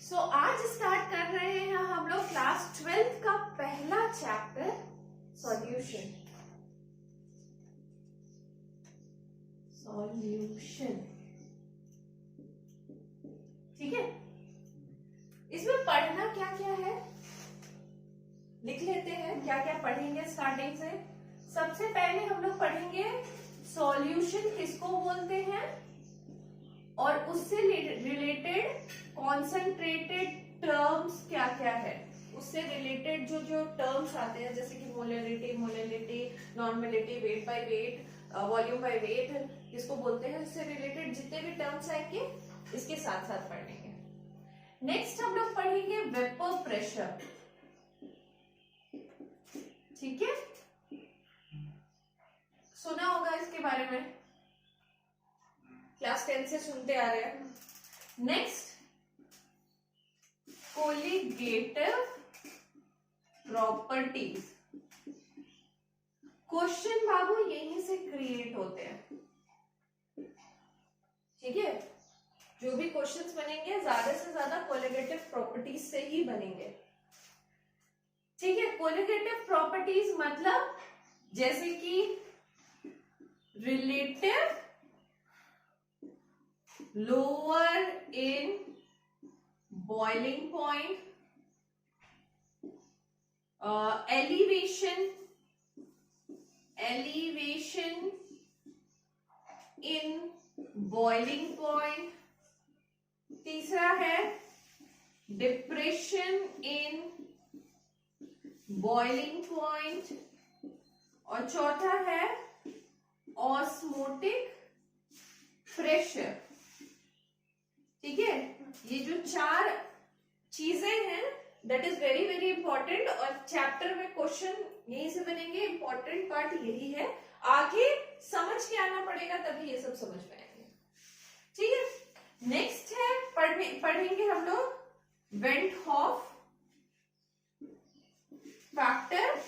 सो आज स्टार्ट कर रहे हैं हम लोग क्लास 12th का पहला चैप्टर सॉल्यूशन। ठीक है, इसमें पढ़ना क्या क्या है लिख लेते हैं। क्या क्या पढ़ेंगे स्टार्टिंग से। सबसे पहले हम लोग पढ़ेंगे सॉल्यूशन किसको बोलते हैं और उससे रिलेटेड कॉन्सेंट्रेटेड टर्म्स क्या क्या है। उससे रिलेटेड जो जो टर्म्स आते हैं जैसे कि molality, normality, wait by wait, volume by weight किसको बोलते हैं, उससे रिलेटेड जितने भी टर्म्स आएंगे इसके साथ साथ पढ़ेंगे। नेक्स्ट हम लोग पढ़ेंगे वेपर प्रेशर। ठीक है, सुना होगा इसके बारे में, क्लास 10 से सुनते आ रहे हैं। Next colligative properties. क्वेश्चन बाबू यहीं से क्रिएट होते हैं। ठीक है, जो भी क्वेश्चंस बनेंगे ज्यादा से ज्यादा कोलिगेटिव प्रॉपर्टीज से ही बनेंगे। ठीक है, कोलिगेटिव प्रॉपर्टीज मतलब जैसे कि relative, lower in boiling point, elevation in boiling point। तीसरा है depression in boiling point और चौथा है ऑस्मोटिक प्रेशर। ठीक है, ये जो चार चीजें हैं that is very very important और चैप्टर में क्वेश्चन यहीं से बनेंगे। इंपॉर्टेंट पार्ट यही है, आगे समझ के आना पड़ेगा तभी ये सब समझ में आएंगे। ठीक है, नेक्स्ट है पढ़ेंगे हम लोग वेंट हॉफ फैक्टर,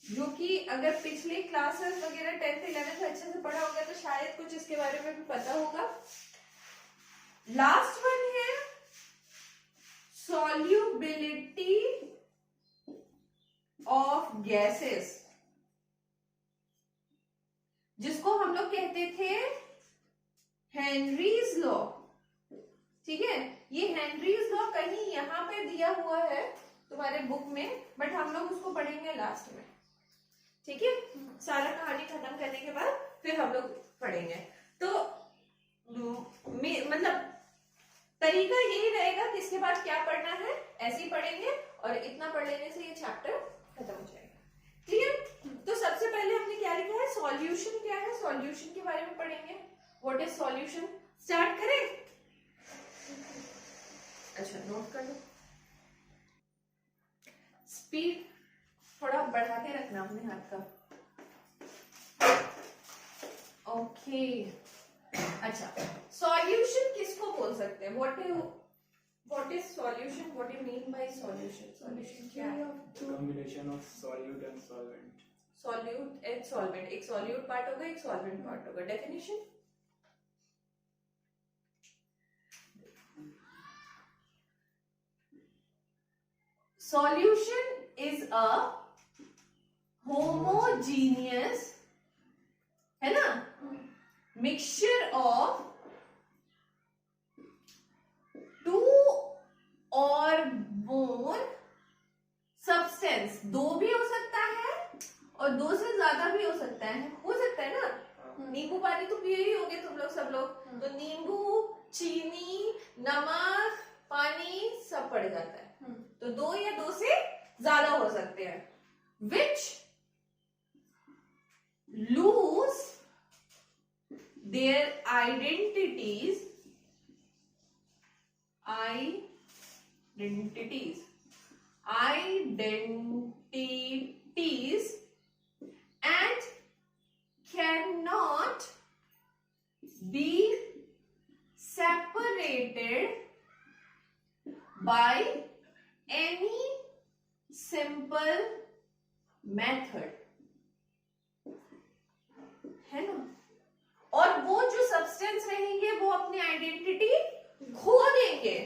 जो कि अगर पिछले क्लासेस वगैरह 10th 11th अच्छे से पढ़ा होगा तो शायद कुछ इसके बारे में भी पता होगा। लास्ट वन है सॉल्युबिलिटी ऑफ गैसेस, जिसको हम लोग कहते थे हेनरीज लॉ। ठीक है, ये हेनरीज लॉ कहीं यहां पे दिया हुआ है तुम्हारे बुक में, बट हम लोग उसको पढ़ेंगे लास्ट में। ठीक है, सारा कहानी खत्म करने के बाद फिर हम लोग पढ़ेंगे। तो मतलब तरीका यही रहेगा कि इसके बाद क्या पढ़ना है ऐसे ही पढ़ेंगे और इतना पढ़ लेने से ये चैप्टर खत्म हो जाएगा। ठीक है, तो सबसे पहले हमने क्या लिखा है, सॉल्यूशन क्या है, सॉल्यूशन के बारे में पढ़ेंगे। What is solution. स्टार्ट करें। अच्छा, नोट कर लो, स्पीड थोड़ा बढ़ा के रखना अपने हाथ का। ओके, अच्छा, सॉल्यूशन किसको बोल सकते हैं, what is solution, what you mean by solution. Solution क्या है, combination of solute and solvent. Solute and solvent, एक सॉल्यूट पार्ट होगा एक सॉल्वेंट पार्ट होगा। Definition, solution is a homogeneous, है ना, मिक्सचर ऑफ टू और मोर सब्सटेंस। दो भी हो सकता है और दो से ज्यादा भी हो सकता है ना। नींबू पानी तो पिए ही होगे तुम लोग सब लोग, तो नींबू, चीनी, नमक, पानी सब पड़ जाता है। तो दो या दो से ज्यादा हो सकते हैं, which lose their identities and cannot be separated by any simple method, है ना। और वो जो सब्सटेंस रहेंगे वो अपनी आइडेंटिटी खो देंगे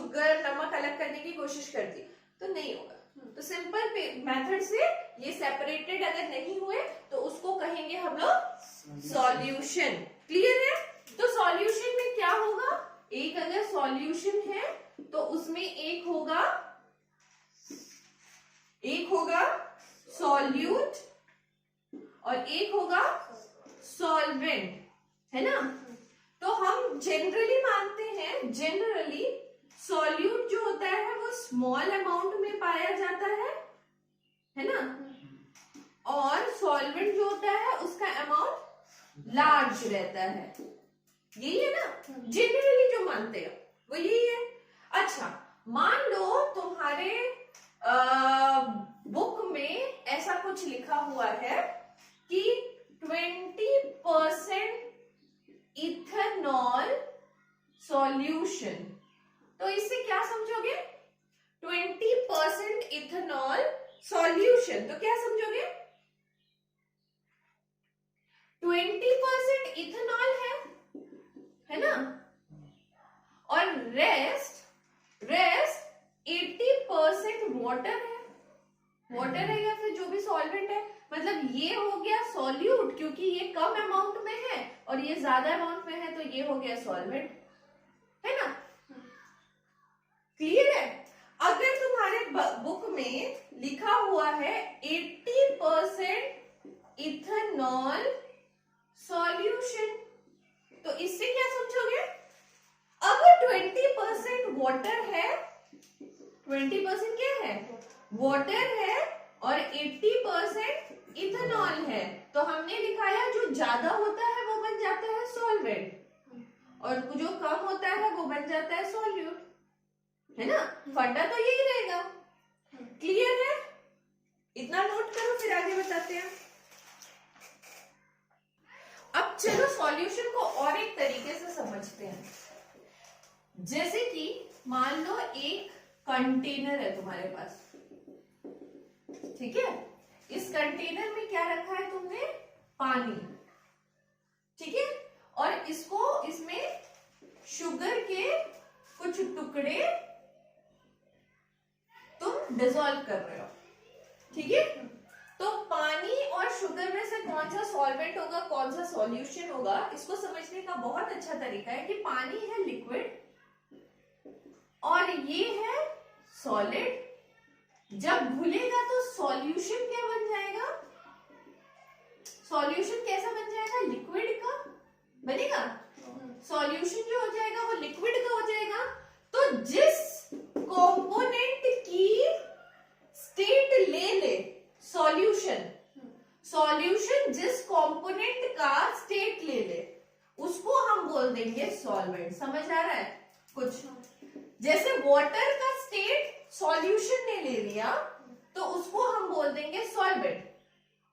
शुगर नमक अलग करने की कोशिश करती तो नहीं होगा। तो सिंपल मेथड से ये सेपरेटेड अगर नहीं हुए तो उसको कहेंगे हम लोग सॉल्यूशन। क्लियर है? तो सॉल्यूशन में क्या होगा, एक अगर सॉल्यूशन है तो उसमें एक होगा सॉल्यूट और एक होगा सॉल्वेंट, है ना। तो हम जनरली मानते हैं, जनरली सॉल्यूट जो होता है वो स्मॉल अमाउंट में पाया जाता है ना, और सॉल्वेंट जो होता है उसका अमाउंट लार्ज रहता है। यही है ना, जनरली जो मानते हैं वो यही है। अच्छा, मान लो तुम्हारे बुक में ऐसा कुछ लिखा हुआ है कि 20% इथेनॉल सॉल्यूशन, तो इससे क्या समझोगे? 20% इथेनॉल सॉल्यूशन, तो क्या समझोगे? 20% इथेनॉल है ना, और रेस्ट 80% वाटर है। वाटर है या फिर जो भी सॉल्वेंट है, मतलब ये हो गया सॉल्यूट क्योंकि ये कम अमाउंट में है और ये ज्यादा अमाउंट में है, तो ये हो गया सॉल्वेंट, है ना। क्लियर है? अगर तुम्हारे बुक में लिखा हुआ है 80% इथेनॉल सॉल्यूशन, तो इससे क्या समझोगे? अगर 20% वाटर है, 20% क्या है? वाटर है और 80% इथेनॉल है, तो हमने दिखाया जो ज्यादा होता है वो बन जाता है सॉल्वेंट और जो कम होता है वो बन जाता है सॉल्यूट, है ना। फंडा तो यही रहेगा। क्लियर है? इतना नोट करो, फिर आगे बताते हैं। अब चलो सॉल्यूशन को और एक तरीके से समझते हैं। जैसे कि मान लो एक कंटेनर है तुम्हारे पास, ठीक है। इस कंटेनर में क्या रखा है तुमने? पानी, ठीक है। और इसमें शुगर के कुछ टुकड़े तुम डिसॉल्व कर रहे हो, ठीक है। तो पानी और शुगर में से कौन सा सॉल्वेंट होगा, कौन सा सॉल्यूशन होगा, इसको समझने का बहुत अच्छा तरीका है कि पानी है लिक्विड और ये है सॉलिड। जब घुलेगा तो सॉल्यूशन क्या बन जाएगा? सॉल्यूशन कैसा बन जाएगा? लिक्विड का बनेगा। सॉल्यूशन जो हो जाएगा वो लिक्विड का हो जाएगा। तो जिस कंपोनेंट की स्टेट ले सॉल्यूशन जिस कंपोनेंट का स्टेट ले उसको हम बोल देंगे सॉल्वेंट। समझ आ रहा है कुछ? जैसे वाटर का स्टेट सॉल्यूशन ने ले लिया तो उसको हम बोल देंगे सॉल्वेंट,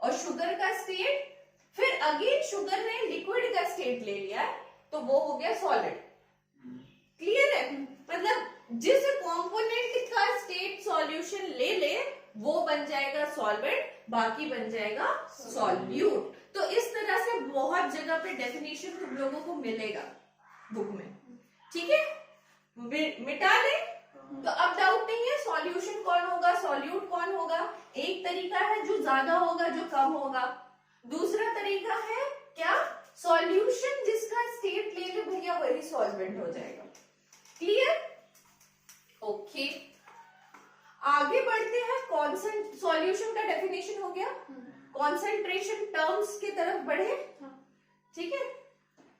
और शुगर का स्टेट फिर अगेन शुगर ने लिक्विड का स्टेट ले लिया तो वो हो गया सॉलिड। क्लियर है? मतलब जिस कंपोनेंट का स्टेट सॉल्यूशन ले वो बन जाएगा सॉल्वेंट, बाकी बन जाएगा सॉल्यूट। तो इस तरह से बहुत जगह पे डेफिनेशन तुम लोगों को मिलेगा बुक में, ठीक है। मिटा ले तो अब डाउट नहीं है सॉल्यूशन कौन होगा, सॉल्यूट कौन होगा। एक तरीका है जो ज्यादा होगा, जो कम होगा। दूसरा तरीका है क्या? सॉल्यूशन जिसका स्टेट ले भैया वही सॉल्वेंट हो जाएगा। क्लियर? ओके, आगे बढ़ते हैं। सॉल्यूशन का डेफिनेशन हो गया, कॉन्सेंट्रेशन टर्म्स की तरफ बढ़े, ठीक है।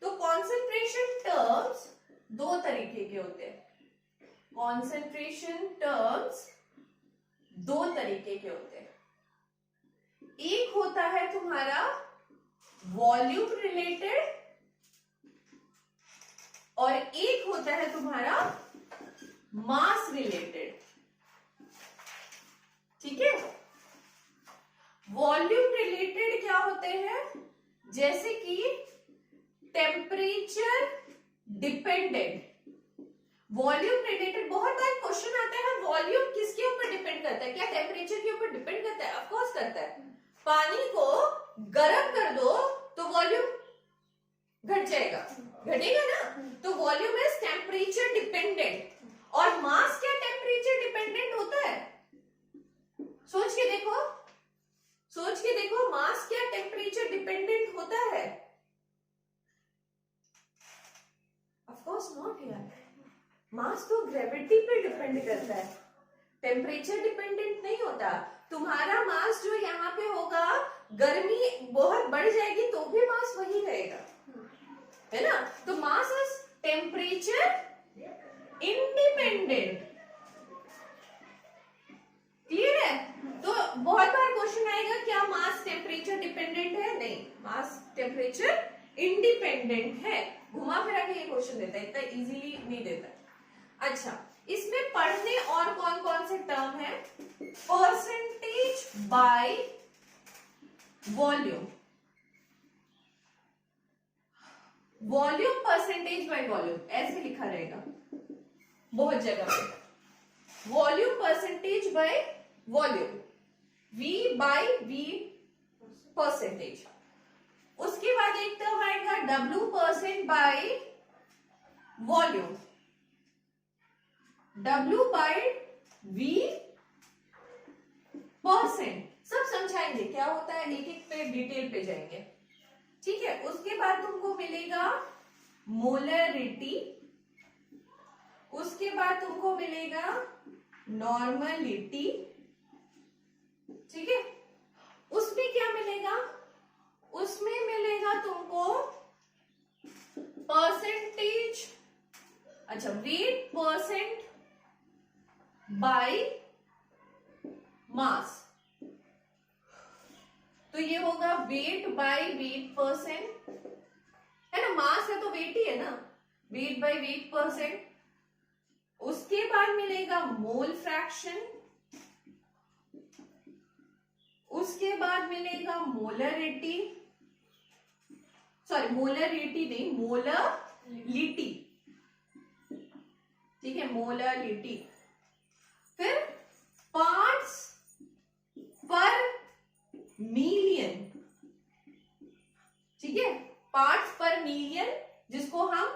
तो कॉन्सेंट्रेशन टर्म्स दो तरीके के होते हैं। कॉन्सेंट्रेशन टर्म्स दो तरीके के होते हैं। एक होता है तुम्हारा वॉल्यूम रिलेटेड और एक होता है तुम्हारा मास रिलेटेड, ठीक है। वॉल्यूम रिलेटेड क्या होते हैं? जैसे कि टेम्परेचर डिपेंडेंट। वॉल्यूम रिलेटेड बहुत बार क्वेश्चन आता है, वॉल्यूम किसके ऊपर डिपेंड करता है? क्या टेम्परेचर के ऊपर डिपेंड करता है? ऑफ कोर्स करता है। पानी को गर्म कर दो तो वॉल्यूम घट जाएगा, घटेगा ना। तो वॉल्यूम इज टेम्परेचर डिपेंडेंट। और डिपेंड करता है, टेम्परेचर डिपेंडेंट नहीं होता। तुम्हारा मास जो यहाँ पे होगा, गर्मी बहुत बढ़ जाएगी तो भी मास वही रहेगा, है ना। तो mass is temperature independent. Clear है? तो बहुत बार क्वेश्चन आएगा क्या मास टेम्परेचर डिपेंडेंट है? नहीं, मास टेम्परेचर इंडिपेंडेंट है। घुमा फिरा के ये क्वेश्चन देता है, इतना इजीली नहीं देता। अच्छा, इसमें पढ़ने और कौन कौन से टर्म है? Percentage bye volume, volume percentage by volume ऐसे लिखा रहेगा बहुत जगह पे। वॉल्यूम परसेंटेज बाय वॉल्यूम, V बाय V परसेंटेज। उसके बाद एक टर्म आएगा W% by volume, W by V percent. सब समझाएंगे क्या होता है, एक एक पे डिटेल पे जाएंगे, ठीक है। उसके बाद तुमको मिलेगा मोलरिटी, उसके बाद तुमको मिलेगा नॉर्मलिटी, ठीक है। उसमें क्या मिलेगा? उसमें मिलेगा तुमको परसेंटेज, अच्छा वेट परसेंट बाय मास, तो ये होगा वेट बाय वेट परसेंट, है ना। मास है तो वेट ही है ना, वेट बाय वेट परसेंट। उसके बाद मिलेगा मोल फ्रैक्शन, उसके बाद मिलेगा मोलरिटी, सॉरी मोलरिटी नहीं, मोलरिटी, ठीक है, मोलरिटी। फिर पार्ट्स पर मिलियन, ठीक है, पार्ट्स पर मिलियन जिसको हम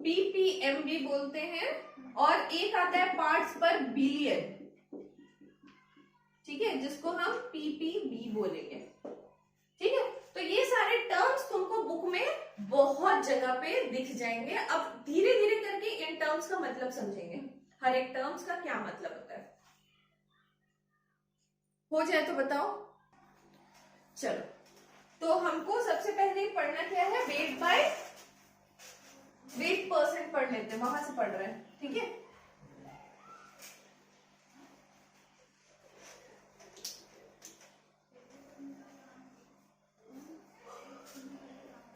ppm भी बोलते हैं, और एक आता है पार्ट्स पर बिलियन, ठीक है, जिसको हम ppb बोलेंगे, ठीक है। तो ये सारे टर्म्स तुमको बुक में बहुत जगह पे दिख जाएंगे। अब धीरे धीरे करके इन टर्म्स का मतलब समझेंगे, हर एक टर्म्स का क्या मतलब होता है। हो जाए तो बताओ। चलो, तो हमको सबसे पहले पढ़ना क्या है? वेट बाय वेट परसेंट पढ़ लेते हैं, वहां से पढ़ रहे हैं, ठीक है।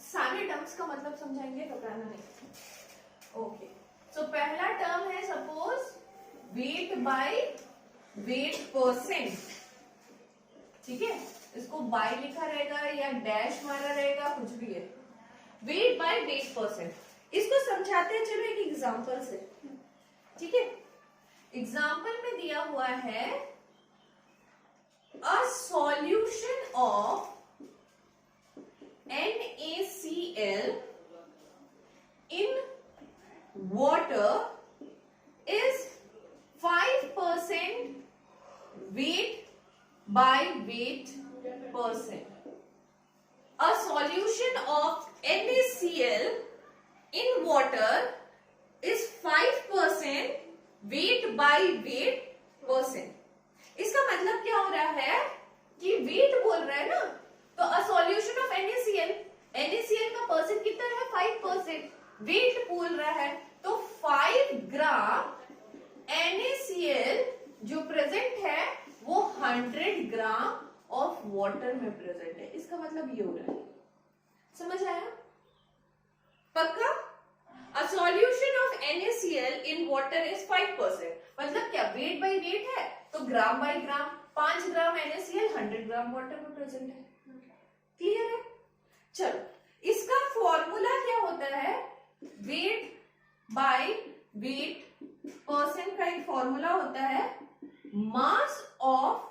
सारे टर्म्स का मतलब समझाएंगे, घबराना नहीं। ओके, सो पहला टर्म है suppose wait by weight percent, ठीक है। इसको बाय लिखा रहेगा या डैश मारा रहेगा, कुछ भी है। वेट बाय वेट परसेंट, इसको समझाते हैं चलो एक एग्जांपल से, ठीक है। एग्जांपल में दिया हुआ है a solution of NaCl in water is 5% weight by weight percent. A solution of NaCl in water is 5% weight by weight percent. इसका मतलब क्या हो रहा है कि वेट बोल रहा है ना, तो अ सॉल्यूशन ऑफ NaCl का परसेंट कितना है? 5%। वेट बोल रहा है तो 5 ग्राम NaCl जो प्रेजेंट है वो 100 ग्राम ऑफ वाटर में प्रेजेंट है। इसका मतलब ये हो रहा है, समझ आया? पक्का? A solution of NaCl in water is 5%। मतलब क्या? वेट बाय वेट है तो ग्राम बाय ग्राम, 5 ग्राम NaCl 100 ग्राम वाटर में प्रेजेंट है। क्लियर है? चलो, इसका फॉर्मूला क्या होता है? वेट बाय वेट परसेंट का एक फॉर्मूला होता है मास ऑफ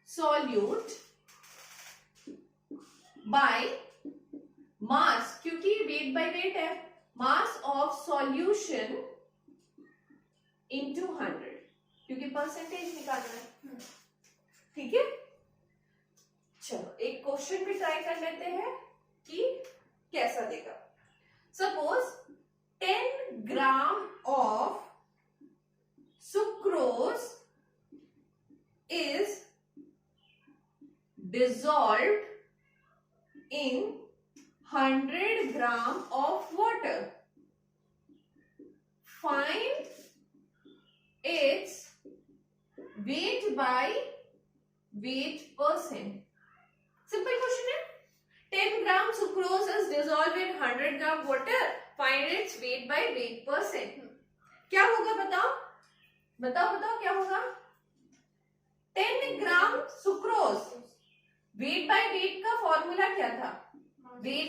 सॉल्यूट बाय मास, क्योंकि वेट बाय वेट है, मास ऑफ सॉल्यूशन इनटू 100, क्योंकि परसेंटेज निकालना है, ठीक है। चलो एक क्वेश्चन भी ट्राई कर लेते हैं कि कैसा देगा। Suppose 10 gram of dissolved in 100 gram of water. Find its weight by weight percent. Simple question है. 10 gram sucrose is dissolved in 100 gram water. Find its weight by weight percent. क्या होगा बताओ? बताओ क्या होगा? 10 ग्राम सुक्रोज वेट बाय वेट का formula क्या था? वेट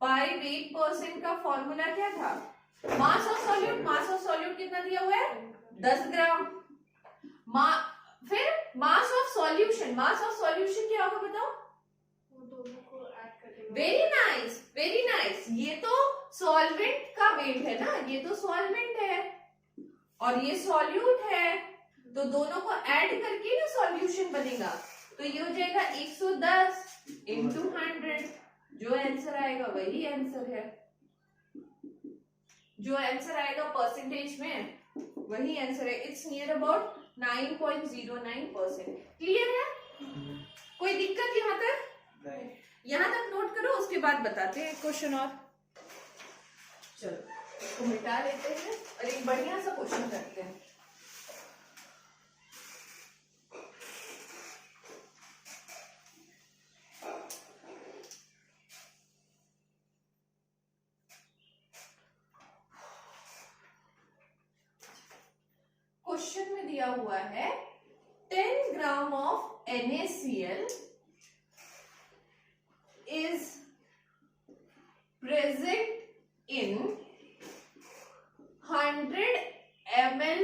बाय वेट परसेंट का फॉर्मूला क्या था? मास ऑफ सॉल्यूट कितना दिया हुआ है? 10 ग्राम. फिर मास ऑफ सॉल्यूशन क्या होगा बताओ? Very nice. ये तो सॉल्वेंट का वेट है ना, ये तो सॉल्वेंट है और ये सॉल्यूट है, तो दोनों को ऐड करके ना सॉल्यूशन बनेगा. तो ये हो जाएगा 110 इंटू 100. जो आंसर आएगा वही आंसर है. जो आंसर आएगा परसेंटेज में वही आंसर है. It's near about 9.09%. क्लियर है? कोई दिक्कत यहाँ तक? नहीं. यहाँ तक नोट करो, उसके बाद बताते हैं क्वेश्चन. और चलो इसको मिटा लेते हैं और एक बढ़िया सा क्वेश्चन करते हैं. क्वेश्चन में दिया हुआ है 10 gram of NaCl is present in 100 ml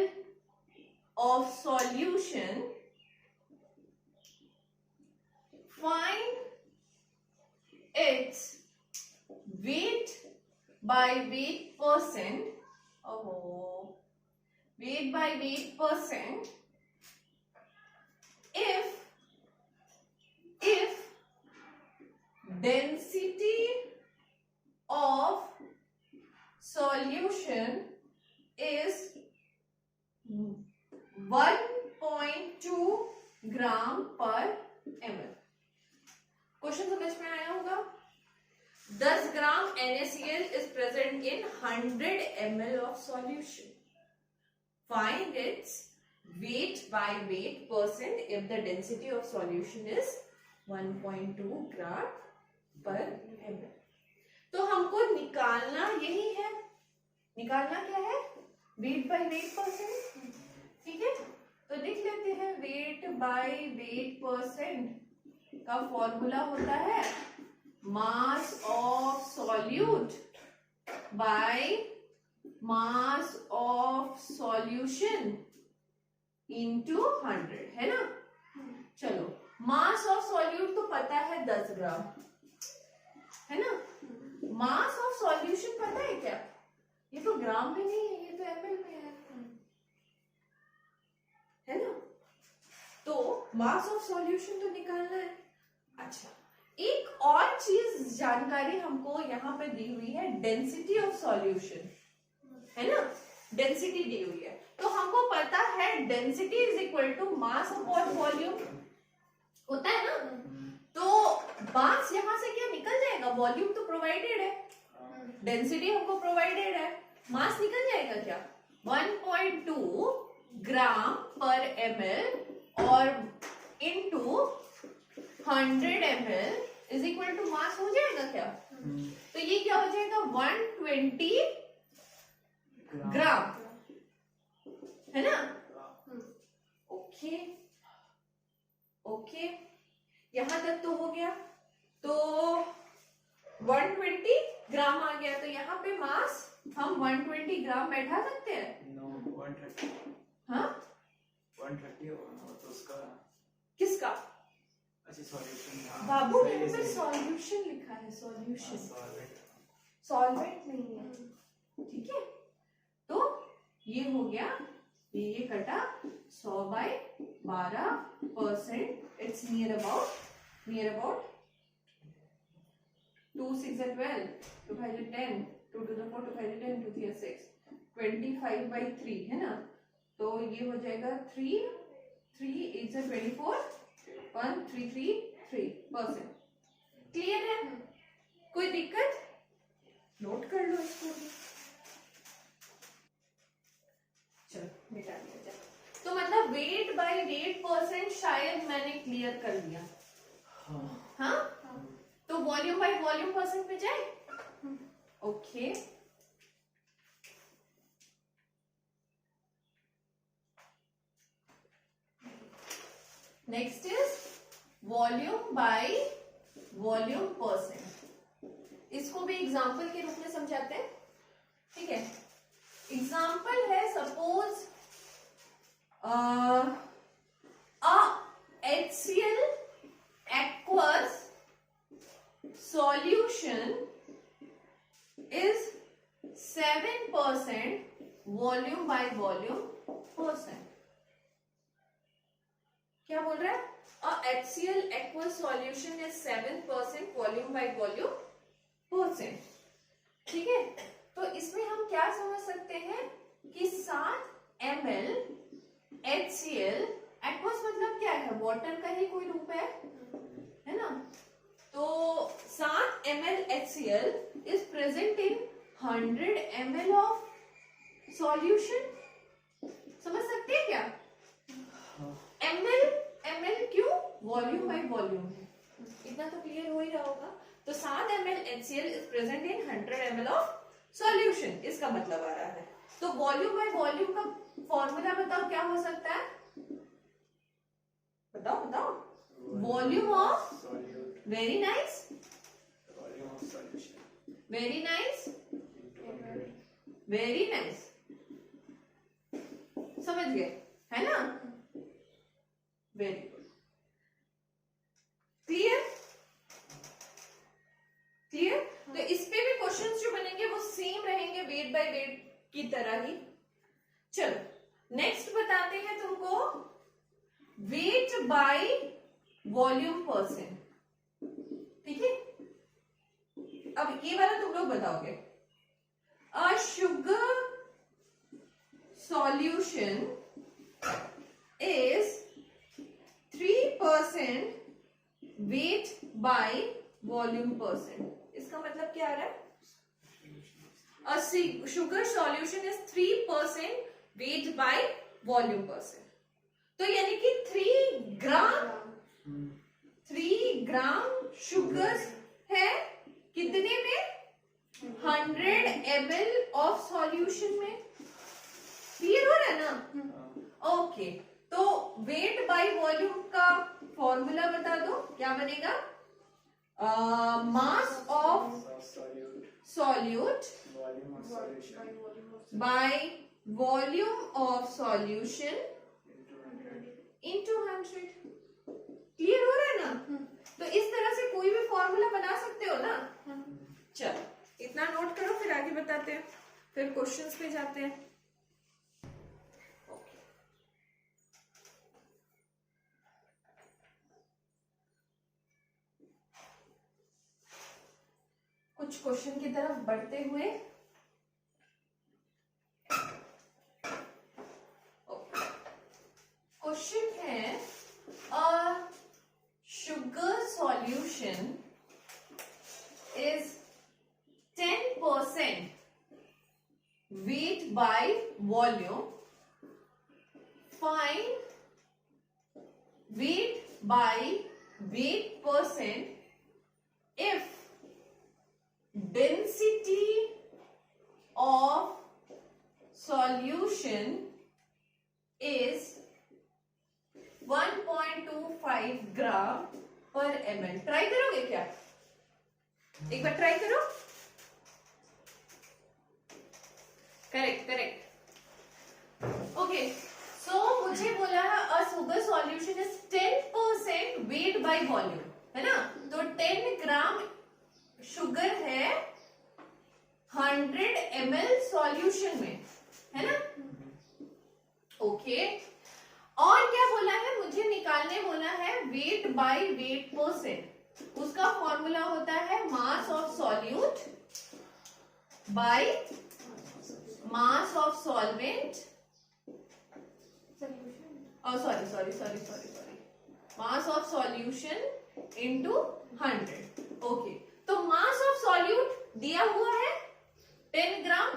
of solution. Find its weight by weight percent. Weight by weight percent if density of solution is 1.2 ग्राम पर ml. क्वेश्चन समझ में आया होगा? 10 ग्राम NaCl is present in 100 ml of solution. Find its weight by weight percent if the density of solution is 1.2 ग्राम पर ml. तो हमको निकालना यही है. निकालना क्या है? Weight by weight percent. ठीक है, तो लिख लेते हैं. वेट बाय वेट परसेंट का फॉर्मूला होता है मास of solute by mass of solution into 100. है ना? चलो, मास ऑफ सॉल्यूट तो पता है 10 ग्राम, है ना? मास ऑफ सॉल्यूशन पता है क्या? ये तो ग्राम में नहीं है, ये तो ml में है ना? तो मास ऑफ सॉल्यूशन तो निकालना है. अच्छा, एक और चीज जानकारी हमको यहाँ पे दी हुई है, डेंसिटी ऑफ सॉल्यूशन, है ना? डेंसिटी दी हुई है, तो हमको पता है density is equal to mass upon volume. होता है ना? तो मास यहाँ से क्या निकल जाएगा? वॉल्यूम तो प्रोवाइडेड है, डेंसिटी हमको प्रोवाइडेड है, मास निकल जाएगा क्या? 1.2 ग्राम पर ml और into 100 ml is equal to mass हो जाएगा क्या? तो ये क्या हो जाएगा? 120 ग्राम, है ना? ओके ओके, यहां तक तो हो गया. तो 120 ग्राम आ गया, तो यहाँ पे मास हम 120 ग्राम बैठा सकते हैं. No, 130. हाँ, 130 होगा तो उसका. किसका? अच्छा, सॉल्यूशन. बाबू यहाँ पे सॉल्यूशन लिखा है. सॉल्यूशन सॉल्वेंट नहीं है. ठीक है, तो ये हो गया, ये कटा 100/12%. It's near about 2 6 12, 2 5 10, 2 to the 4, 2 5 10, 2 3 6, 25/3 है ना? तो ये हो जाएगा 3 8 24, 1333%। क्लियर है? कोई दिक्कत? नोट कर लो इसको भी। चलो मिटा दिया जाए। तो मतलब वेट बाय वेट परसेंट शायद मैंने क्लियर कर दिया। हाँ, तो वॉल्यूम बाय वॉल्यूम परसेंट पे जाए। Okay, next is volume by volume percent. इसको भी एग्जांपल के रूप में समझाते हैं, ठीक है। एग्जांपल है, suppose HCl aqueous solution is 7% volume by volume percent. क्या बोल रहा है? HCl aqueous solution is 7% volume by volume percent. ठीक है, तो इसमें हम क्या समझ सकते हैं कि 7 ml HCl, aqueous मतलब क्या है? वाटर का ही कोई रूप है ना? तो 7 ml HCl is present in 100 ml of solution। समझ सकते हैं क्या? ml क्यों? वॉल्यूम बाय वॉल्यूम है, इतना तो क्लियर हो ही रहा होगा। तो 7 ml HCl is present in 100 ml of solution, इसका मतलब आ रहा है। तो वॉल्यूम बाय वॉल्यूम का फॉर्मूला बताओ क्या हो सकता है? बताओ। Volume of, very nice, volume of solution, very nice, very nice, समझ गए है ना? Very good, clear. तो इस पे भी क्वेश्चंस जो बनेंगे वो सेम रहेंगे, वेट बाय वेट की तरह ही। चलो नेक्स्ट बताते हैं तुमको, वेट बाय वॉल्यूम परसेंट। ठीक है, अब ये वाला तुम लोग बताओगे। A sugar solution is 3% weight by volume percent. इसका मतलब क्या आ रहा है? A sugar solution is 3% weight by volume percent। तो यानी कि 3 ग्राम शुगर है कितने में? 100 ml ऑफ सॉल्यूशन में। क्लियर हो रहा है ना? ओके, तो वेट बाय वॉल्यूम का फॉर्मूला बता दो, क्या बनेगा? Mass of solute by volume of solution into 100। Clear हो रहा है ना? तो इस तरह से कोई भी फॉर्मूला बना सकते हो ना। चलो इतना नोट करो, फिर आगे बताते हैं, फिर क्वेश्चंस पे जाते हैं। कुछ क्वेश्चन की तरफ बढ़ते हुए, क्वेश्चन है, a sugar solution is 10% weight by volume, find weight by weight percent if density of solution is 1.25 gram पर ml। ट्राई करोगे क्या? एक बार ट्राई करो। करेक्ट। ओके, सो मुझे बोला a sugar solution is 10% weight by volume, है ना? तो 10 ग्राम शुगर है 100 ml सॉल्यूशन में, है ना? ओके, और क्या बोला है? मुझे निकालने बोला है वेट बाय वेट परसेंट। उसका फॉर्मूला होता है मास of solute by mass of solvent. Sorry, mass of solution into 100। Okay, तो मास ऑफ सॉल्यूट दिया हुआ है 10 ग्राम,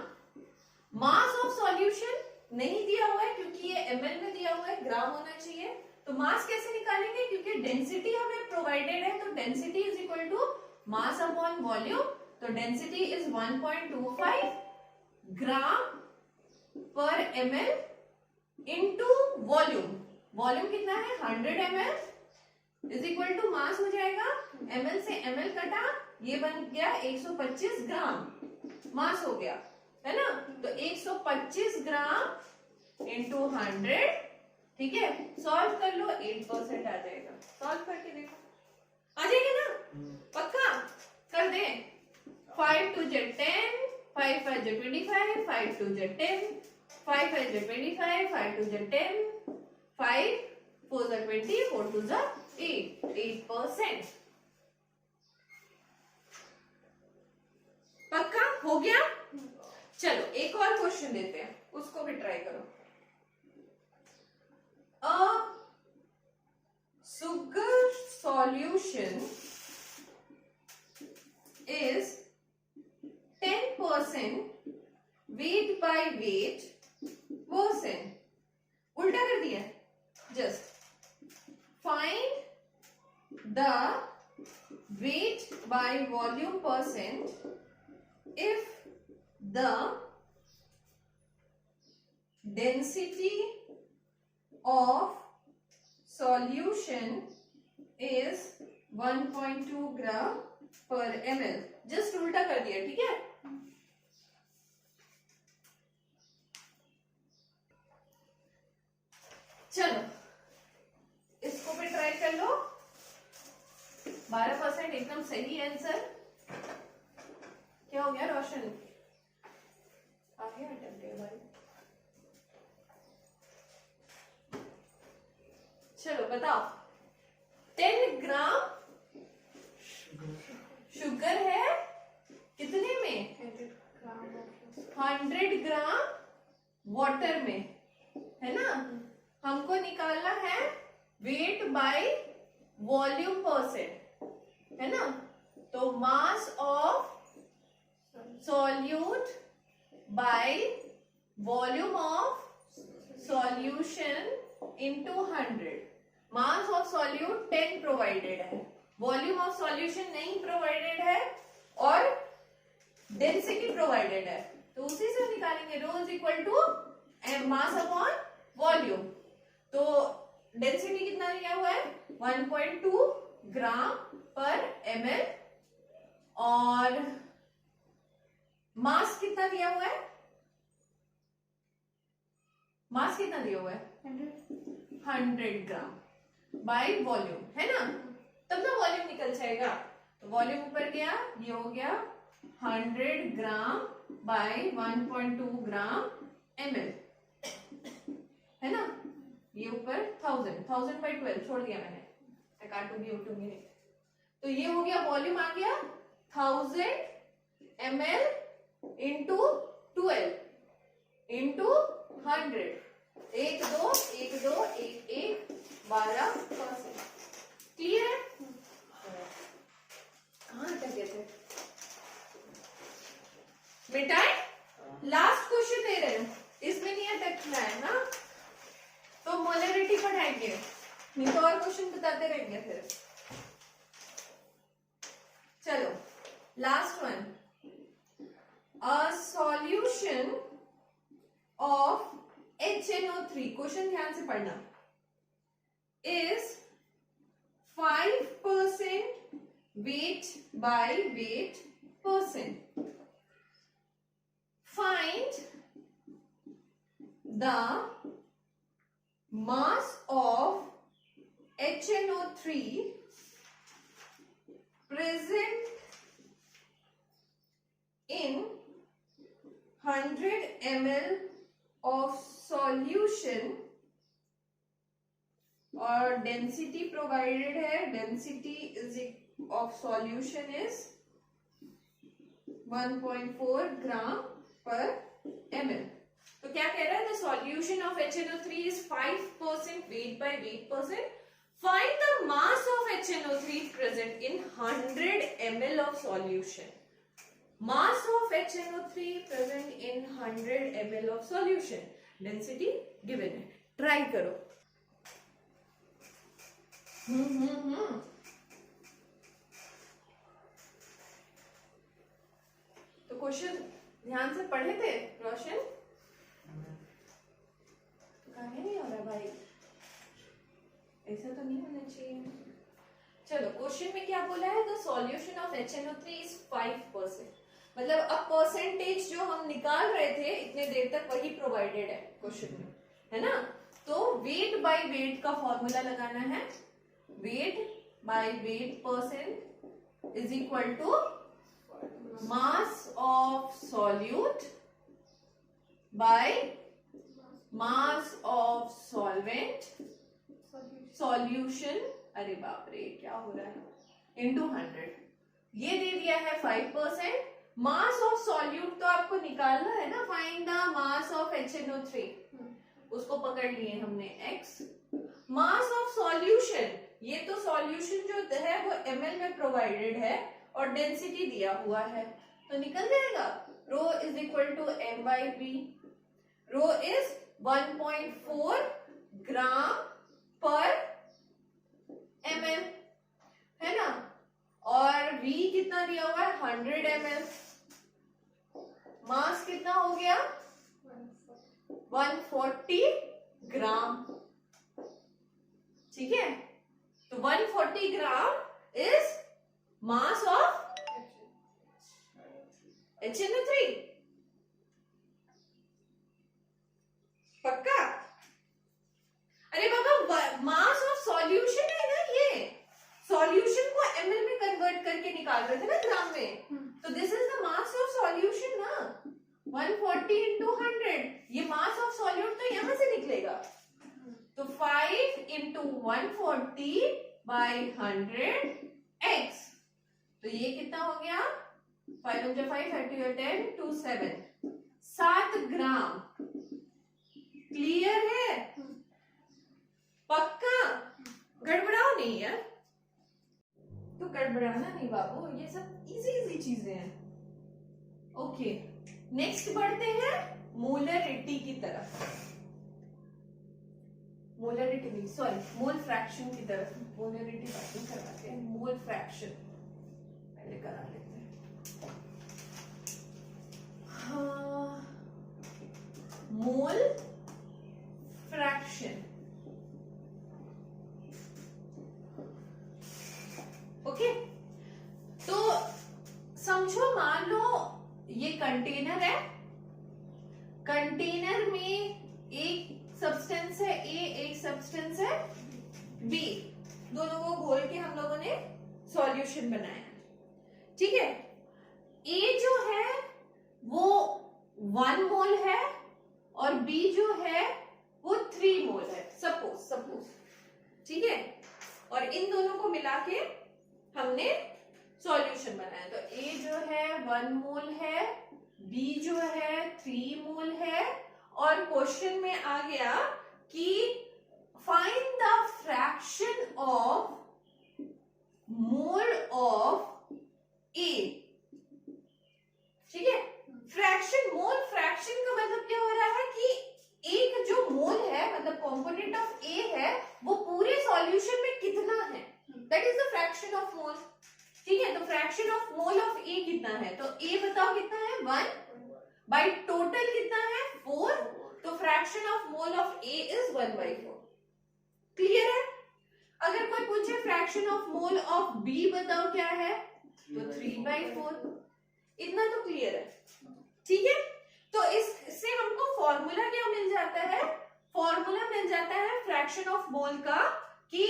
मास ऑफ सॉल्यूशन नहीं दिया हुआ है क्योंकि ये ml में दिया हुआ है, ग्राम होना चाहिए। तो मास कैसे निकालेंगे, क्योंकि डेंसिटी हमें प्रोवाइडेड है, तो density is equal to mass upon volume. तो डेंसिटी इज 1.25 ग्राम पर ml इनटू वॉल्यूम। वॉल्यूम कितना है 100 ml is equal to mass हो जाएगा, ml से ml कटा, ये बन गया 125 ग्राम, मास हो गया, है ना। तो 125 ग्राम इंटू 100, ठीक है। सॉल्व कर लो, 8% आ जाएगा। सॉल्व करके देखो, आ जाएगा ना, पक्का कर दे। 5 2 × 10, 5 5 × 25, 5 2 × 10, 5 5 × 25, 5 2 × 10, 5 4 × 20, 4 2 × 8, 8%। पक्का हो गया। चलो एक और क्वेश्चन देते हैं, उसको भी ट्राई करो। A sugar solution is 10% weight by weight percent. उल्टा कर दिया, just find the weight by volume percent if the density of solution is 1.2 ग्राम पर ml। जस्ट उल्टा कर दिया, ठीक है। चलो इसको भी ट्राई कर लो। 12% एकदम सही आंसर। क्या हो गया रोशन, आ गया अटेम्प्ट भाई। चलो बताओ, 10 ग्राम शुगर है कितने में, 100 ग्राम वाटर में, है ना। हमको निकालना है वेट बाय वॉल्यूम परसेंट, है ना। तो mass of solute by volume of solution into 100। Mass of solute 10 provided है, वॉल्यूम ऑफ सॉल्यूशन नहीं प्रोवाइडेड है, और डेंसिटी प्रोवाइडेड है। तो उसी से निकालेंगे rho is equal to mass upon volume. तो डेंसिटी कितना दिया हुआ है 1.2 ग्राम पर ml, और मास कितना दिया हुआ है, मास कितना दिया हुआ है 100 ग्राम बाय वॉल्यूम, है ना। तब ना वॉल्यूम निकल जाएगा। तो वॉल्यूम ऊपर गया, ये हो गया 100 ग्राम बाय 1.2 ग्राम ml, है ना। ये ऊपर 1000 बाय 12 छोड़ दिया मैंने, I can't be able to get it। तो ये हो गया, वॉल्यूम आ गया 1000 ml इंटू 12 इंटू 100, 1 2 1 2 1 1 12%। क्लियर है। कहाँ अटक गए थे, मिटाए। लास्ट क्वेश्चन दे रहे हैं, इसमें नहीं अटकना है ना, तो मोलरिटी पढ़ाएंगे, नहीं तो और क्वेश्चन बताते रहेंगे फिर। चलो last one, a solution of HNO3, question ध्यान से पढ़ना, is 5% weight by weight percent. Find the mass of HNO3 present in 100 ml of solution, और डेंसिटी प्रोवाइडेड है, density is of solution is 1.4 gram पर ml। तो क्या कह रहा है, the solution of HNO3 is 5% weight by weight percent। Find the mass of HNO3 present in 100 ml of solution. Mass of HNO3 present in 100 ml of solution. Density given है. Try करो. तो question ध्यान से पढ़े थे रोशन? तो काहे नहीं हो रहा भाई? ऐसा तो नहीं होना चाहिए. चलो क्वेश्चन में क्या बोला है? The solution of HNO3 is 5%. मतलब अब परसेंटेज जो हम निकाल रहे थे इतने देर तक वही प्रोवाइडेड है क्वेश्चन में, है ना? तो वेट बाय वेट का फॉर्मूला लगाना है. Weight by weight percent is equal to mass of solute by mass of solvent solution. अरे बाप रे क्या हो रहा है? इंटू 100. ये दे दिया है 5%. मास ऑफ सॉल्यूट तो आपको निकालना है ना. Find the mass of HNO3. उसको पकड़ लिए हमने x. मास ऑफ सॉल्यूशन, ये तो सॉल्यूशन जो है वो ml में प्रोवाइडेड है और डेंसिटी दिया हुआ है तो निकल जाएगा. Rho is equal to m by v. Rho is 1.4 gram पर ml, है ना? और v कितना दिया हुआ है? 100 ml. मास कितना हो गया? 140 ग्राम. ठीक है, तो 140 gram is mass of HNO3. पक्का? अरे बाबा मास ऑफ सॉल्यूशन है ना, ये सॉल्यूशन को ml में कन्वर्ट करके निकाल रहे थे ना ग्राम में. तो this is the mass of solution ना. 140 into 100. ये मास ऑफ सॉल्यूट तो यहां से निकलेगा. तो 5 into 140 by 100 x. तो ये कितना हो गया? 5 into 5 5 10 2 7. 7 ग्राम. क्लियर है? पक्का? गड़बड़ाओ नहीं यार. तो गड़बड़ाना नहीं बाबू, ये सब इजी इजी चीजें हैं. ओके, नेक्स्ट बढ़ते हैं मोलरिटी की तरफ. मोलरिटी नहीं, सॉरी, मोल फ्रैक्शन की तरफ. मोलरिटी बात नहीं करवाते हैं, मोल फ्रैक्शन पहले करा लेते हैं. हाँ, मोल फ्रैक्शन. ओके, तो समझो, मान लो ये कंटेनर है. कंटेनर में एक सब्सटेंस है A, एक सब्सटेंस है B. दोनों को घोल के हम लोगों ने सॉल्यूशन बनाया. ठीक है, A जो है वो 1 मोल है और B जो है वो 3 मोल है. सपोज. ठीक है, और इन दोनों को मिला के हमने सॉल्यूशन बनाया. तो A जो है 1 मोल है, B जो है 3 मोल है, और क्वेश्चन में आ गया कि find the fraction of mole of A. ठीक है, फ्रैक्शन, मोल फ्रैक्शन का मतलब क्या हो रहा है कि एक जो मोल है, मतलब कंपोनेंट ऑफ A है, वो पूरे सॉल्यूशन में कितना है, that is the fraction of mole. ठीक है, तो fraction of mole of A कितना है? तो A बताओ कितना है? 1 बाय टोटल कितना है? 4. तो fraction of mole of A is 1 by 4. Clear है? अगर कोई पूछे fraction of mole of B बताओ क्या है, तो 3 by 4. इतना तो क्लियर है. ठीक है, तो इससे हमको फॉर्मूला क्या मिल जाता है? फॉर्मूला मिल जाता है फ्रैक्शन ऑफ मोल का कि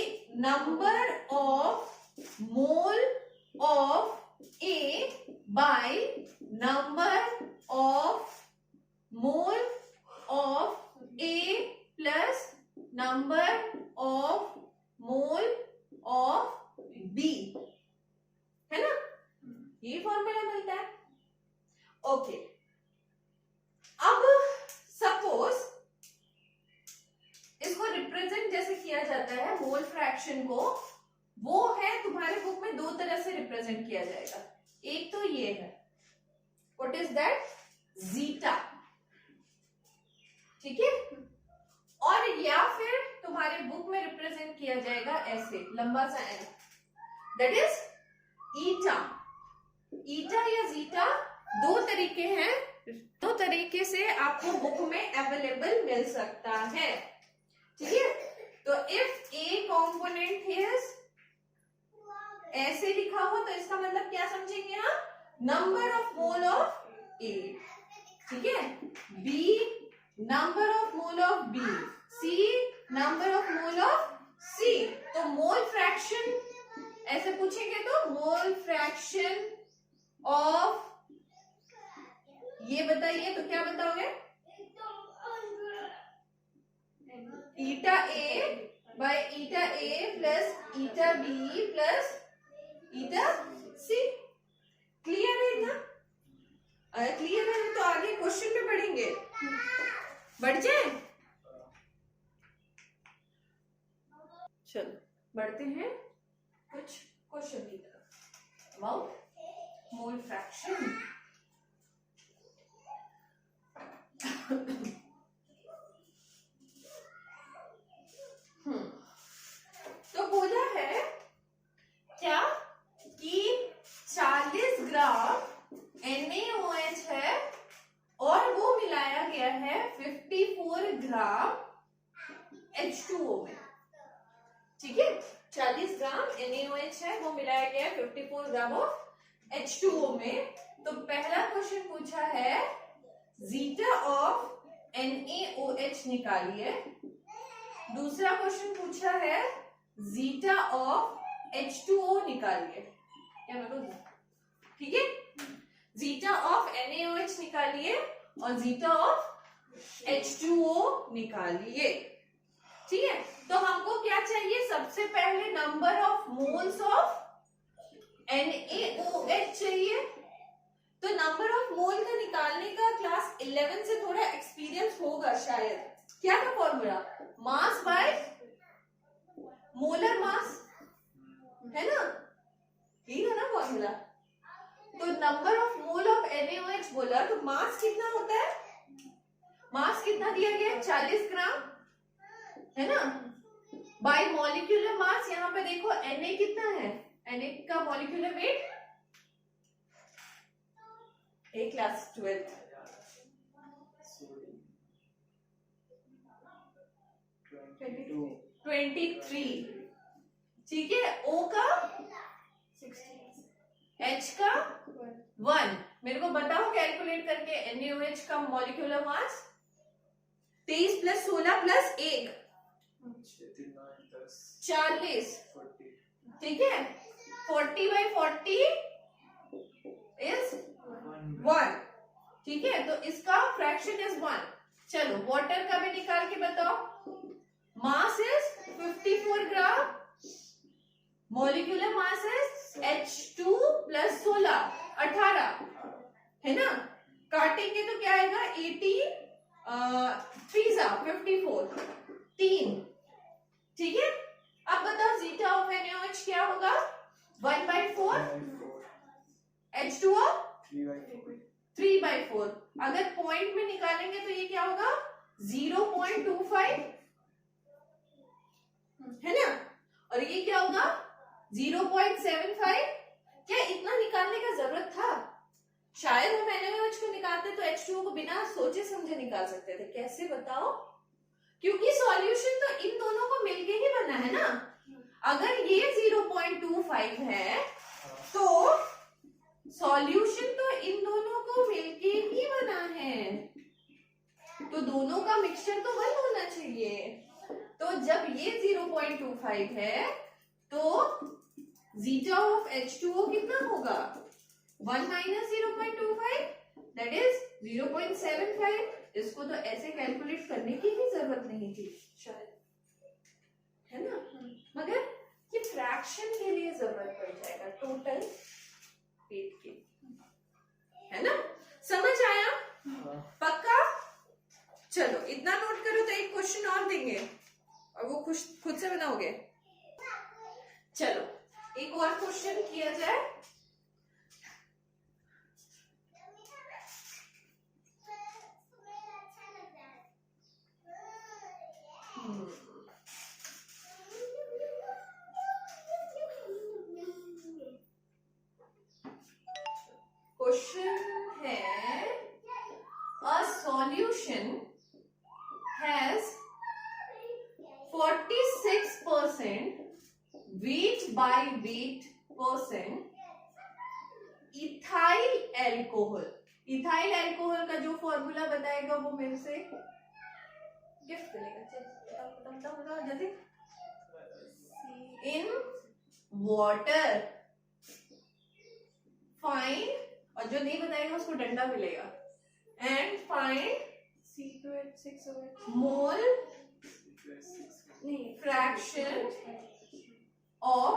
number of mole of A by number of mole of A plus number of mole of B, है ना? ये फॉर्मूला मिलता है. ओके, अब सपोज इसको रिप्रेजेंट जैसे किया किया जाता है मोल फ्रैक्शन को, वो है तुम्हारे बुक में दो तरह से रिप्रेजेंट किया जाएगा। एक तो ये है, व्हाट इज दैट, जीटा, ठीक है, और या फिर तुम्हारे बुक में रिप्रेजेंट किया जाएगा ऐसे लंबा सा एन, दैट इज ईटा। ईटा या जीटा दो तरीके हैं, दो तरीके से आपको बुक में अवेलेबल मिल सकता है, ठीक है। तो इफ ए कॉम्पोनेंट इज ऐसे लिखा हो तो इसका मतलब क्या समझेंगे हम, number of mole of A, ठीक है, B number of mole of B, C number of mole of C. तो मोल फ्रैक्शन ऐसे पूछेंगे तो मोल फ्रैक्शन ऑफ, ये बताइए तो क्या बताओगे, eta A by eta A plus eta B plus eta C. Clear है इतना? अगर क्लियर है तो आगे क्वेश्चन में पढ़ेंगे, बढ़ जाए। चलो बढ़ते हैं कुछ क्वेश्चन की तरफ अबाउट मोल फ्रैक्शन। तो बोला है क्या कि 40 ग्राम NaOH है और वो मिलाया गया है 54 ग्राम H2O में, ठीक है। 40 ग्राम NaOH है, वो मिलाया गया है 54 ग्राम ऑफ H2O में। तो पहला क्वेश्चन पूछा है जीटा ऑफ NaOH निकालिए। दूसरा क्वेश्चन पूछा है जीटा ऑफ H2O निकालिए, क्या मतलब, ठीक है, जीटा ऑफ NaOH निकालिए और जीटा ऑफ H2O निकालिए, ठीक है। तो हमको क्या चाहिए, सबसे पहले number of moles of NaOH चाहिए। तो नंबर ऑफ मोल का निकालने का क्लास 11 से थोड़ा एक्सपीरियंस होगा शायद। क्या था formula, mass by molar mass, है ना, यही था ना फॉर्मूला। तो number of mole of NaOH बोला तो मास कितना होता है, मास कितना दिया गया है 40 ग्राम, है ना, बाय मॉलिक्यूलर मास। यहाँ पे देखो Na कितना है, Na का मॉलिक्यूलर वेट ए क्लास 12 23, ठीक है, O का H का 1। मेरे को बताओ कैलकुलेट करके NaOH का मॉलिक्यूलर मास, 23 प्लस 16 प्लस 1 40, ठीक है, 40/40 इज 1, ठीक है। तो इसका फ्रैक्शन इज 1। चलो वाटर का भी निकाल के बताओ, mass is 54 gram, molecular mass is H2 plus 16 18, है ना। काटेंगे तो क्या आएगा 18 3 54 3, ठीक है। अब बताओ जीटा ऑफ NaOH क्या होगा, 1/4 H2O 3/4। अगर पॉइंट में निकालेंगे तो ये क्या होगा 0.25, है ना, और ये क्या होगा 0.75। क्या इतना निकालने का जरूरत था, शायद हम NaOH को निकालते तो H2O को बिना सोचे समझे निकाल सकते थे। कैसे बताओ, क्योंकि सॉल्यूशन तो इन दोनों को मिलके ही बना है ना। अगर ये 0.25 है तो सॉल्यूशन तो इन दोनों को मिलके ही बना है, तो दोनों का मिक्सचर तो 1 होना चाहिए। तो जब ये 0.25 है तो जीटा ऑफ H2O कितना होगा 1 माइनस 0.25, दैट इज 0.75। इसको तो ऐसे कैलकुलेट करने की भी जरूरत नहीं थी शायद, है ना, मगर ये फ्रैक्शन के लिए जरूरत पड़ जाएगा टोटल वेट की, है ना, समझ आया? पक्का? चलो इतना नोट करो तो एक क्वेश्चन और देंगे और वो खुद से बनाओगे? चलो एक और क्वेश्चन किया जाए। क्वेश्चन है a solution has 46% weight by weight percent ethyl alcohol। Ethyl alcohol का जो फॉर्मूला बताएगा वो मेरे से गिफ्ट मिलेगा। चल बताओ जल्दी। इन वाटर फाइंड, और जो नहीं बताएगा उसको डंडा मिलेगा। एंड फाइंड मोल नहीं fraction of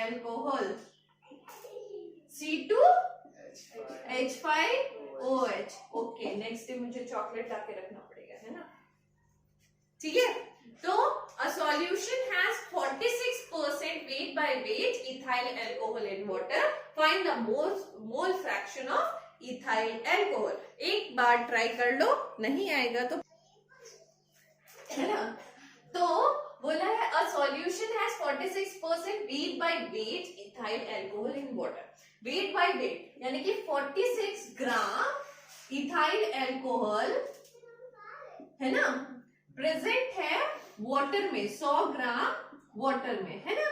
alcohol C2H5OH। Okay, next day मुझे चॉकलेट लाके रखना पड़ेगा, है ना? ठीक है, तो a solution has 46% weight by weight ethyl alcohol in water, find the mole fraction of ethyl alcohol। एक बार ट्राई कर लो, नहीं आएगा तो, है ना? तो बोला है a solution has 46% weight by weight ethyl alcohol in water। weight by weight यानी कि 46 ग्राम इथाइल अल्कोहल, है ना, प्रेजेंट है वाटर में, 100 ग्राम वाटर में, है ना?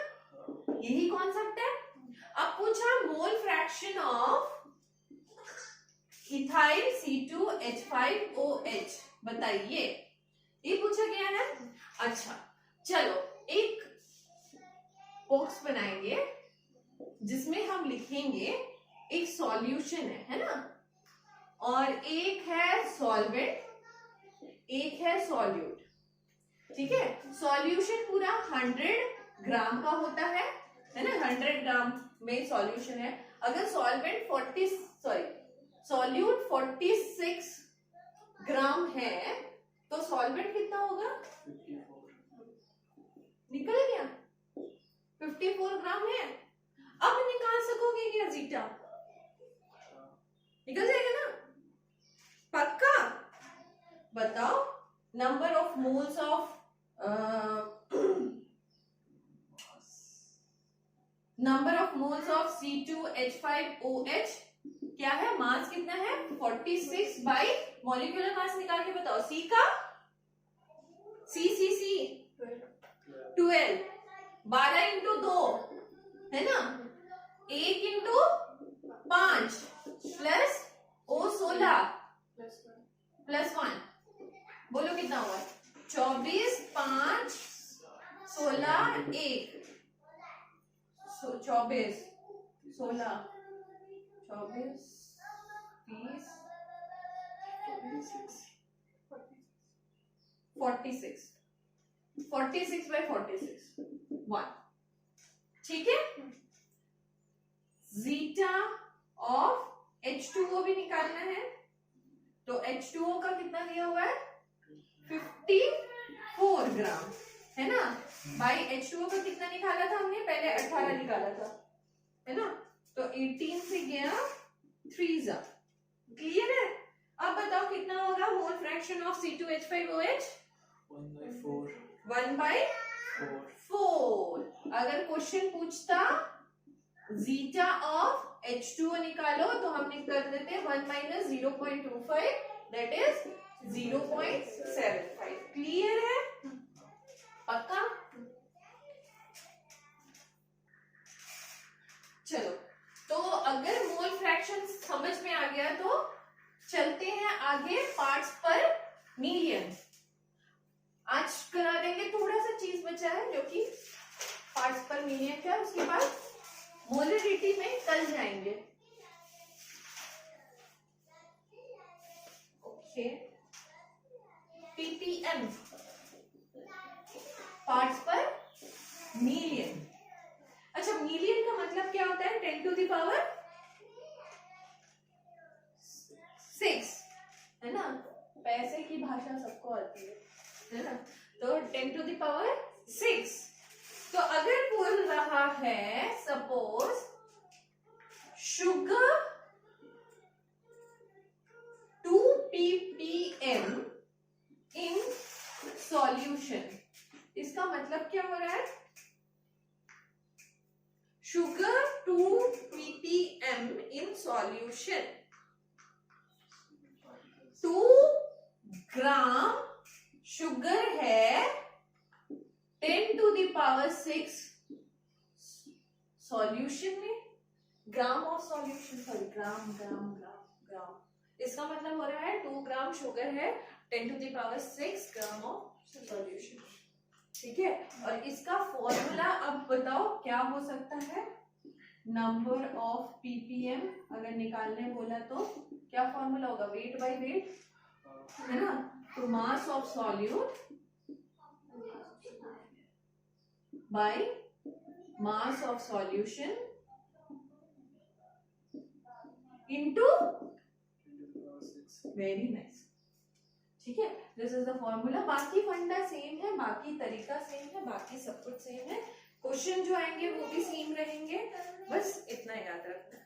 यही कॉन्सेप्ट है। अब पूछा mole fraction of ethyl C2H5OH बताइए, ये पूछा गया है। अच्छा चलो एक बॉक्स बनाएंगे जिसमें हम लिखेंगे एक सॉल्यूशन है ना, और एक है सॉल्वेंट, एक है सॉल्यूट। ठीक है, सॉल्यूशन पूरा 100 ग्राम का होता है ना, 100 ग्राम में सॉल्यूशन है। अगर सॉल्वेंट सॉल्यूट 46 ग्राम है तो सॉल्वेंट कितना होगा? 54। निकल गया, 54 ग्राम है। अब निकाल सकोगे क्या जीटा? निकल जाएगा ना, पक्का? बताओ number of moles of C2H5OH क्या है? मास कितना है? 46 बाई मॉलिक्यूलर मास निकाल के बताओ। सी का सी 12, 12 इंटू 2 है ना, 1 इंटू 5 प्लस O 16 प्लस 1, बोलो कितना हुआ? 24, 5, 16, 1, 24, 16, 24, 30, 46, 46 by 46, 1। ठीक है, जीटा ऑफ H2O भी निकालना है, तो H2O का कितना दिया हुआ है? 54 ग्राम, है ना? बाई H2O का कितना निकाला था हमने? पहले 18 निकाला था, है ना? तो 18 से गया 3 जा। क्लियर है? अब बताओ कितना होगा मोल फ्रैक्शन ऑफ C2H5OH? 1/4। अगर क्वेश्चन पूछता जीटा ऑफ H2O निकालो तो हम कर देते 1 - 0.25, दैट इज 0.75। क्लियर है? पक्का? चलो, तो अगर मोल फ्रैक्शन समझ में आ गया तो चलते हैं आगे पार्ट्स पर मिलियन। आज करा देंगे, थोड़ा सा चीज बचा है जो कि पार्ट्स पर मिलियन का, उसके बाद मोलरिटी में कल जाएंगे। ओके, ppm पार्ट्स पर मिलियन। अच्छा, मिलियन का मतलब क्या होता है? 10 to the power 6, है ना? पैसे की भाषा सबको आती है ना। तो 10 to the power 6। तो अगर बोल रहा है suppose sugar 2 ppm in solution, इसका मतलब क्या हो रहा है? Sugar 2 ppm in solution, 2 gram sugar है 10 to the power 6 सॉल्यूशन में, ग्राम ऑफ सॉल्यूशन, सॉरी ग्राम ग्राम ग्राम ग्राम, इसका मतलब हो रहा है 2 ग्राम शुगर है 10 to the power 6 gram of solution. ठीक है, और इसका फॉर्मूला अब बताओ क्या हो सकता है? नंबर ऑफ पीपीएम अगर निकालने बोला तो क्या फॉर्मूला होगा? वेट बाय वेट, है ना। तो mass of solute by mass of solution into, very nice. ठीक है, दिस इज द फॉर्मूला। बाकी फंडा सेम है, बाकी तरीका सेम है, बाकी सब कुछ सेम है, क्वेश्चन जो आएंगे वो भी सेम रहेंगे, बस इतना याद रखना।